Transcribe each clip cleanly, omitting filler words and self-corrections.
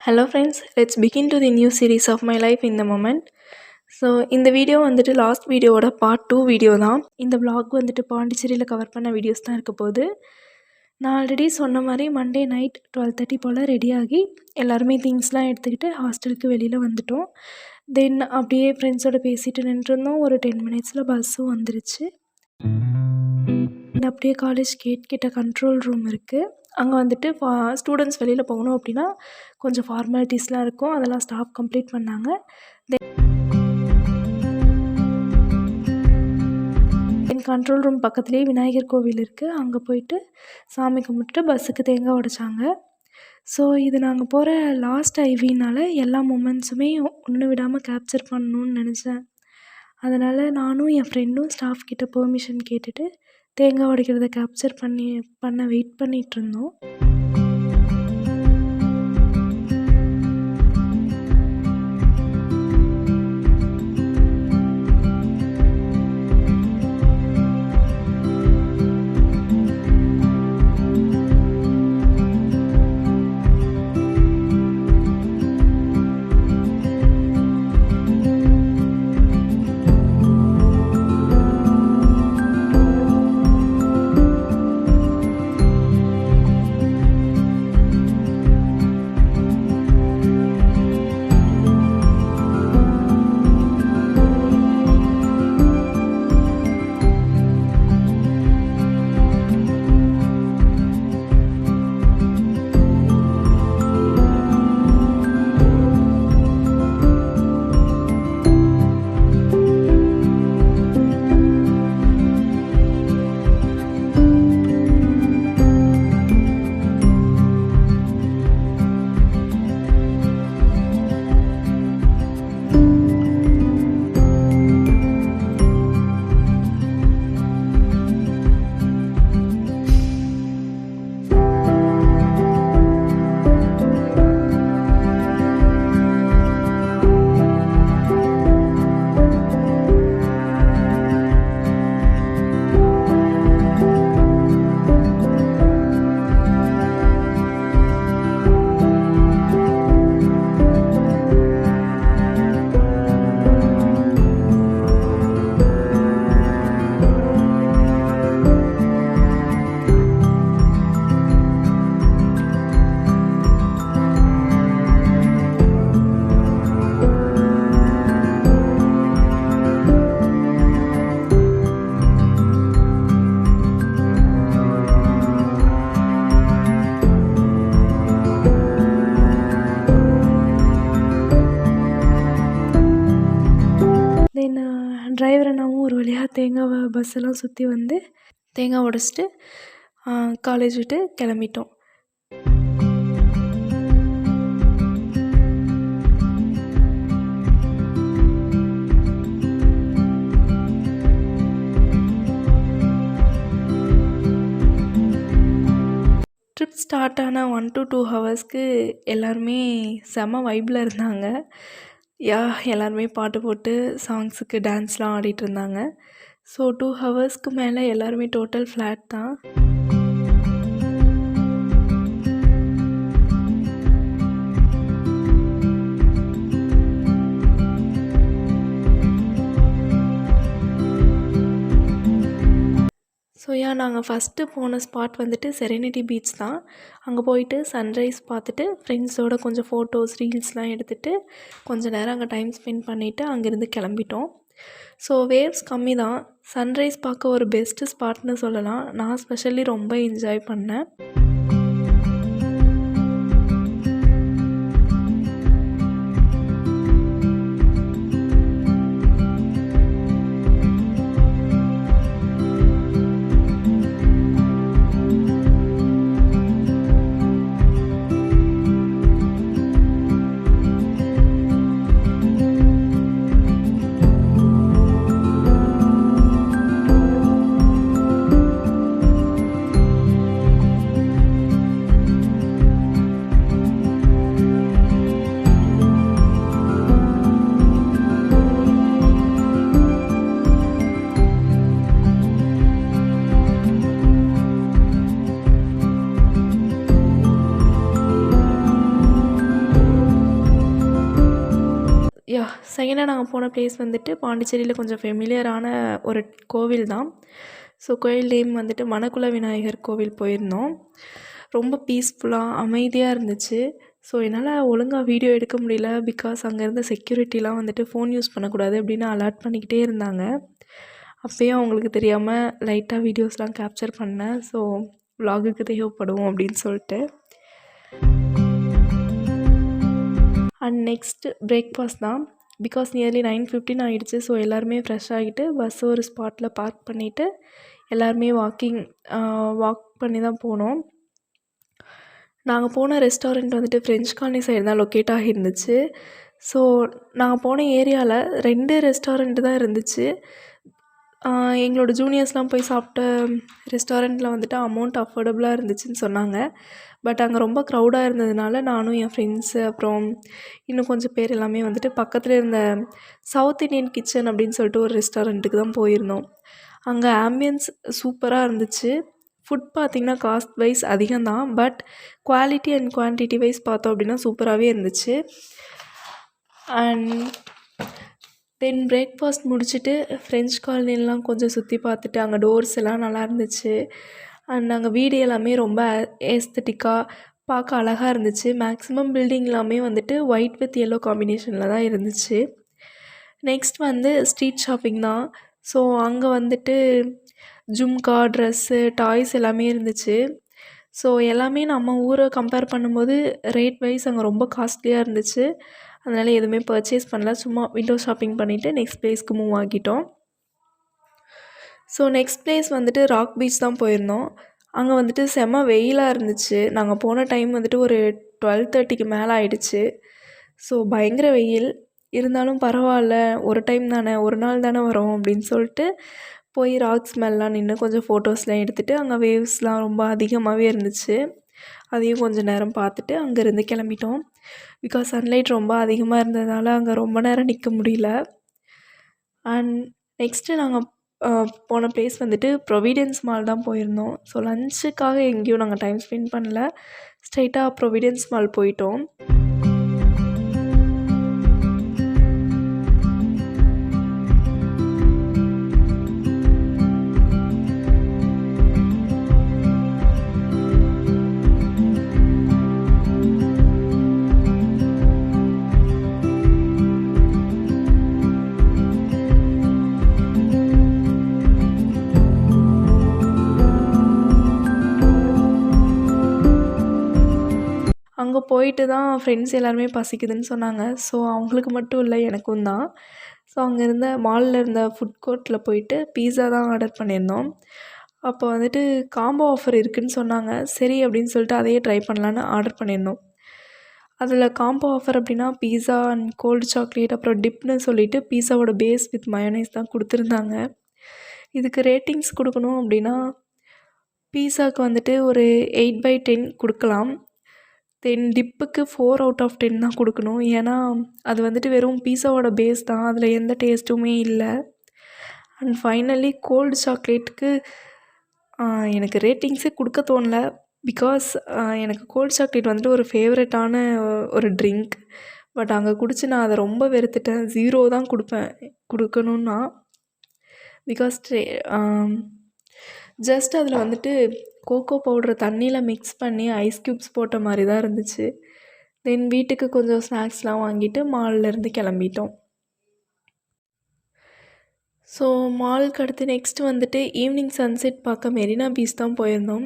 Hello friends, let's begin to the new series of my life in the moment. So இந்த video வந்துட்டு last வீடியோவோட part 2 video தான். இந்த vlog வந்துட்டு பாண்டிச்சேரியில் கவர் பண்ண வீடியோஸ் தான் இருக்க போகுது. நான் ஆல்ரெடி சொன்ன மாதிரி மண்டே நைட் 12:30 போல் ரெடியாகி எல்லாருமே திங்ஸ்லாம் எடுத்துக்கிட்டு ஹாஸ்டலுக்கு வெளியில் வந்துட்டோம். தென் அப்படியே ஃப்ரெண்ட்ஸோடு பேசிட்டு நின்றுருந்தோம். ஒரு 10 மினிட்ஸில் பஸ்ஸும் வந்துருச்சு. அப்படியே காலேஜ் கேட் கிட்ட கண்ட்ரோல் ரூம் இருக்குது. அங்கே வந்துட்டு ஸ்டூடெண்ட்ஸ் வெளியில் போகணும் அப்படின்னா கொஞ்சம் ஃபார்மாலிட்டிஸ்லாம் இருக்கும். அதெல்லாம் ஸ்டாஃப் கம்ப்ளீட் பண்ணாங்க. தென் கண்ட்ரோல் ரூம் பக்கத்துலேயே விநாயகர் கோவில் இருக்குது. அங்கே போயிட்டு சாமி கும்பிட்டுட்டு பஸ்ஸுக்கு தேங்காய் உடைச்சாங்க. ஸோ இது நாங்கள் போகிற லாஸ்ட் ஐவினால் எல்லா மூமெண்ட்ஸுமே ஒன்று விடாமல் கேப்சர் பண்ணணுன்னு நினச்சேன். அதனால் நானும் என் ஃப்ரெண்டும் ஸ்டாஃப் கிட்ட பெர்மிஷன் கேட்டுட்டு தேங்காய் உடைக்கிறத கேப்சர் பண்ண வெயிட் பண்ணிகிட்ருந்தோம். டிரைவர் அண்ணாவும் ஒரு வழியாக தேங்காய் பஸ்ஸெல்லாம் சுற்றி வந்து தேங்காய் உடைச்சிட்டு காலேஜ் விட்டு கிளம்பிட்டோம். ட்ரிப் ஸ்டார்ட் ஆன 1 to 2 ஹவர்ஸ்க்கு எல்லாருமே செம வைப்பில் இருந்தாங்க. எல்லாருமே பாட்டு போட்டு சாங்ஸுக்கு டான்ஸ்லாம் ஆடிட்டு இருந்தாங்க. ஸோ 2 ஹவர்ஸ்க்கு மேலே எல்லாருமே டோட்டல் ஃப்ளாட் தான். ஸோ நாங்கள் ஃபஸ்ட்டு போன ஸ்பாட் வந்துட்டு செரெனிட்டி பீச் தான். அங்கே போயிட்டு சன்ரைஸ் பார்த்துட்டு ஃப்ரெண்ட்ஸோடு கொஞ்சம் ஃபோட்டோஸ் ரீல்ஸ்லாம் எடுத்துகிட்டு கொஞ்சம் நேரம் அங்கே டைம் ஸ்பெண்ட் பண்ணிவிட்டு அங்கேருந்து கிளம்பிட்டோம். ஸோ வேவ்ஸ் கம்மி தான். சன்ரைஸ் பார்க்க ஒரு பெஸ்ட்டு ஸ்பாட்னு சொல்லலாம். நான் ஸ்பெஷலி ரொம்ப என்ஜாய் பண்ணேன். செகண்டாக நாங்கள் போன பிளேஸ் வந்துட்டு பாண்டிச்சேரியில் கொஞ்சம் ஃபெமிலியரான ஒரு கோவில் தான். ஸோ கோயில் நேம் வந்துட்டு மணக்குள விநாயகர் கோவில் போயிருந்தோம். ரொம்ப பீஸ்ஃபுல்லாக அமைதியாக இருந்துச்சு. ஸோ என்னால் ஒழுங்காக வீடியோ எடுக்க முடியல. பிகாஸ் அங்கே இருந்த செக்யூரிட்டிலாம் வந்துட்டு ஃபோன் யூஸ் பண்ணக்கூடாது அப்படின்னு அலர்ட் பண்ணிக்கிட்டே இருந்தாங்க. அப்போயும் அவங்களுக்கு தெரியாமல் லைட்டாக வீடியோஸ்லாம் கேப்சர் பண்ணேன். ஸோ vlogக்கு தேவைப்படும் அப்படின்னு சொல்லிட்டு. அண்ட் நெக்ஸ்ட் பிரேக்ஃபாஸ்ட் தான். பிகாஸ் நியர்லி 9:15 ஆகிடுச்சு. ஸோ எல்லாருமே ஃப்ரெஷ் ஆகிட்டு பஸ் ஒரு ஸ்பாட்டில் பார்க் பண்ணிவிட்டு எல்லாருமே வாக் பண்ணி தான் போனோம். நாங்கள் போன ரெஸ்டாரண்ட் வந்துட்டு ஃப்ரெஞ்ச் காலனி சைடு தான் லொக்கேட் ஆகியிருந்துச்சு. ஸோ நாங்கள் போன ஏரியாவில் 2 ரெஸ்டாரண்ட்டு தான் இருந்துச்சு. எங்களோட ஜூனியர்ஸ்லாம் போய் சாப்பிட்ட ரெஸ்டாரண்ட்டில் வந்துட்டு அமௌண்ட் அஃபோர்டபுளாக இருந்துச்சுன்னு சொன்னாங்க. பட் அங்கே ரொம்ப க்ரௌடாக இருந்ததுனால நானும் என் ஃப்ரெண்ட்ஸு அப்புறம் இன்னும் கொஞ்சம் பேர் எல்லாமே வந்துட்டு பக்கத்தில் இருந்த சவுத் இண்டியன் கிச்சன் அப்படின்னு சொல்லிட்டு ஒரு ரெஸ்டாரண்ட்டுக்கு தான் போயிருந்தோம். அங்கே ஆம்பியன்ஸ் சூப்பராக இருந்துச்சு. ஃபுட் பார்த்திங்கன்னா காஸ்ட் வைஸ் அதிகம்தான். But quality and quantity wise பார்த்தோம் அப்படின்னா சூப்பராகவே இருந்துச்சு. அண்ட் தென் பிரேக்ஃபாஸ்ட் முடிச்சுட்டு ஃப்ரெஞ்ச் காலனிலாம் கொஞ்சம் சுற்றி பார்த்துட்டு அங்கே டோர்ஸ் எல்லாம் நல்லா இருந்துச்சு. அண்ட் அங்கே வீடு எல்லாமே ரொம்ப ஏஸ்தட்டிக்காக பார்க்க அழகாக இருந்துச்சு. மேக்ஸிமம் பில்டிங் எல்லாமே வந்துட்டு ஒயிட் வித் எல்லோ காம்பினேஷனில் தான் இருந்துச்சு. நெக்ஸ்ட் வந்து ஸ்ட்ரீட் ஷாப்பிங் தான். ஸோ அங்கே வந்துட்டு ஜும்கா, ட்ரெஸ்ஸு, டாய்ஸ் எல்லாமே இருந்துச்சு. ஸோ எல்லாமே நம்ம ஊரை கம்பேர் பண்ணும்போது ரேட் வைஸ் அங்கே ரொம்ப காஸ்ட்லியாக இருந்துச்சு. அதனால் எதுவுமே பர்ச்சேஸ் பண்ணல. சும்மா விண்டோ ஷாப்பிங் பண்ணிவிட்டு நெக்ஸ்ட் பிளேஸ்க்கு மூவ் ஆகிட்டோம். ஸோ நெக்ஸ்ட் பிளேஸ் வந்துட்டு ராக் பீச் தான் போயிருந்தோம். அங்கே வந்துட்டு செம்ம வெயிலாக இருந்துச்சு. நாங்கள் போன டைம் வந்துட்டு ஒரு 12:30க்கு மேலே ஆயிடுச்சு. ஸோ பயங்கர வெயில் இருந்தாலும் பரவாயில்ல, ஒரு டைம் தானே, ஒரு நாள் தானே வரோம் அப்படின்னு சொல்லிட்டு போய் ராக்ஸ் மேலாம் நின்று கொஞ்சம் ஃபோட்டோஸ்லாம் எடுத்துகிட்டு அங்கே வேவ்ஸ்லாம் ரொம்ப அதிகமாகவே இருந்துச்சு. அதையும் கொஞ்சம் நேரம் பார்த்துட்டு அங்கேருந்து கிளம்பிட்டோம். பிகாஸ் சன்லைட் ரொம்ப அதிகமாக இருந்ததுனால அங்கே ரொம்ப நேரம் நிற்க முடியல. அண்ட் நெக்ஸ்ட்டு நாங்கள் போன பிளேஸ் வந்துட்டு ப்ரொவிடன்ஸ் மால் தான் போயிருந்தோம். ஸோ லஞ்சுக்காக எங்கேயும் நாங்கள் டைம் ஸ்பெண்ட் பண்ணல. ஸ்ட்ரைட்டாக ப்ரொவிடன்ஸ் மால் போயிட்டோம். அங்கே போயிட்டு தான் ஃப்ரெண்ட்ஸ் எல்லாருமே பசிக்குதுன்னு சொன்னாங்க. ஸோ அவங்களுக்கு மட்டும் இல்லை, எனக்கும் தான். ஸோ அங்கே இருந்த மாலில் இருந்த ஃபுட் கோர்ட்டில் போயிட்டு பீஸா தான் ஆர்டர் பண்ணியிருந்தோம். அப்போ வந்துட்டு காம்போ ஆஃபர் இருக்குதுன்னு சொன்னாங்க. சரி அப்படின்னு சொல்லிட்டு அதையே ட்ரை பண்ணலான்னு ஆர்டர் பண்ணியிருந்தோம். அதில் காம்போ ஆஃபர் அப்படின்னா பீஸா அண்ட் கோல்டு சாக்லேட் அப்புறம் டிப்னு சொல்லிவிட்டு பீஸாவோட பேஸ் வித் மயோனைஸ் தான் கொடுத்துருந்தாங்க. இதுக்கு ரேட்டிங்ஸ் கொடுக்கணும் அப்படின்னா பீஸாவுக்கு வந்துட்டு ஒரு 8/10 கொடுக்கலாம். தென் டிப்புக்கு 4/10 தான் கொடுக்கணும். ஏன்னா அது வந்துட்டு வெறும் பீஸாவோட பேஸ் தான், அதில் எந்த டேஸ்ட்டுமே இல்லை. அண்ட் ஃபைனலி கோல்டு சாக்லேட்டுக்கு எனக்கு ரேட்டிங்ஸே கொடுக்க தோணல. பிகாஸ் எனக்கு கோல்டு சாக்லேட் வந்துட்டு ஒரு ஃபேவரட்டான ஒரு ட்ரிங்க். பட் அங்கே குடிச்சு நான் அதை ரொம்ப வெறுத்துட்டேன். 0 தான் கொடுக்கணுன்னா. பிகாஸ் ஜஸ்ட் அதில் வந்துட்டு கோகோ பவுடரை தண்ணியில் மிக்ஸ் பண்ணி ஐஸ் க்யூப்ஸ் போட்ட மாதிரி தான் இருந்துச்சு. தென் வீட்டுக்கு கொஞ்சம் ஸ்நாக்ஸ்லாம் வாங்கிட்டு மால்லேருந்து கிளம்பிட்டோம். ஸோ மாலுக்கு அடுத்து நெக்ஸ்ட் வந்துட்டு ஈவினிங் சன்செட் பார்க்க மெரினா பீச் தான் போயிருந்தோம்.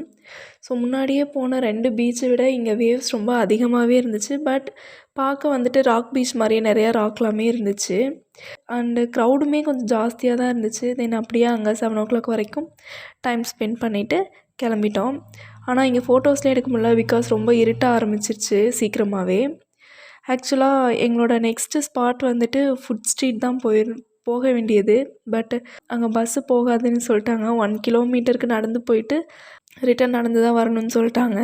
ஸோ முன்னாடியே போன 2 பீச்சை விட இங்கே வேவ்ஸ் ரொம்ப அதிகமாகவே இருந்துச்சு. பட் பார்க்க வந்துட்டு ராக் பீச் மாதிரியே நிறையா ராக்லாமே இருந்துச்சு. அண்டு க்ரௌடுமே கொஞ்சம் ஜாஸ்தியாக தான் இருந்துச்சு. தென் அப்படியே அங்கே 7 o'clock வரைக்கும் டைம் ஸ்பெண்ட் பண்ணிவிட்டு கிளம்பிட்டோம். ஆனால் இங்கே ஃபோட்டோஸ்லாம் எடுக்க முடியல. பிகாஸ் ரொம்ப இருட்ட ஆரம்பிச்சிருச்சு சீக்கிரமாகவே. ஆக்சுவலாக எங்களோட நெக்ஸ்ட்டு ஸ்பாட் வந்துட்டு ஃபுட் ஸ்ட்ரீட் தான் போக வேண்டியது. பட் அங்கே பஸ்ஸு போகாதுன்னு சொல்லிட்டாங்க. 1 கிலோமீட்டருக்கு நடந்து போயிட்டு ரிட்டன் நடந்து தான் வரணும்னு சொல்லிட்டாங்க.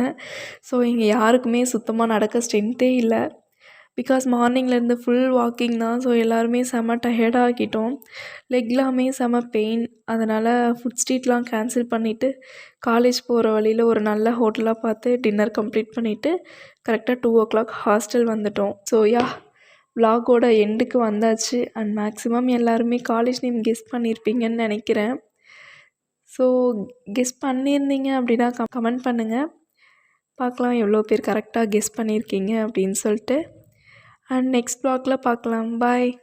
ஸோ இங்கே யாருக்குமே சுத்தமாக நடக்க ஸ்ட்ரென்த்தே இல்லை. பிகாஸ் மார்னிங்லேருந்து ஃபுல் வாக்கிங் தான். ஸோ எல்லாருமே செம்ம டயர்டாக ஆக்கிட்டோம். லெக்லாமே செம்ம பெயின். அதனால் ஃபுட் ஸ்ட்ரீட்லாம் கேன்சல் பண்ணிவிட்டு காலேஜ் போகிற வழியில் ஒரு நல்ல ஹோட்டலாக பார்த்து டின்னர் கம்ப்ளீட் பண்ணிவிட்டு கரெக்டாக 2 o'clock ஹாஸ்டல் வந்துட்டோம். ஸோ vlogஓட எண்டுக்கு வந்தாச்சு. அண்ட் மேக்ஸிமம் எல்லாருமே காலேஜ் நேம் கெஸ் பண்ணியிருப்பீங்கன்னு நினைக்கிறேன். ஸோ கெஸ் பண்ணியிருந்தீங்க அப்படின்னா கமெண்ட் பண்ணுங்கள். பார்க்கலாம் எவ்வளோ பேர் கரெக்டாக கெஸ் பண்ணியிருக்கீங்க அப்படின்னு சொல்லிட்டு. அண்ட் நெக்ஸ்ட் vlogல பார்க்கலாம். பாய்.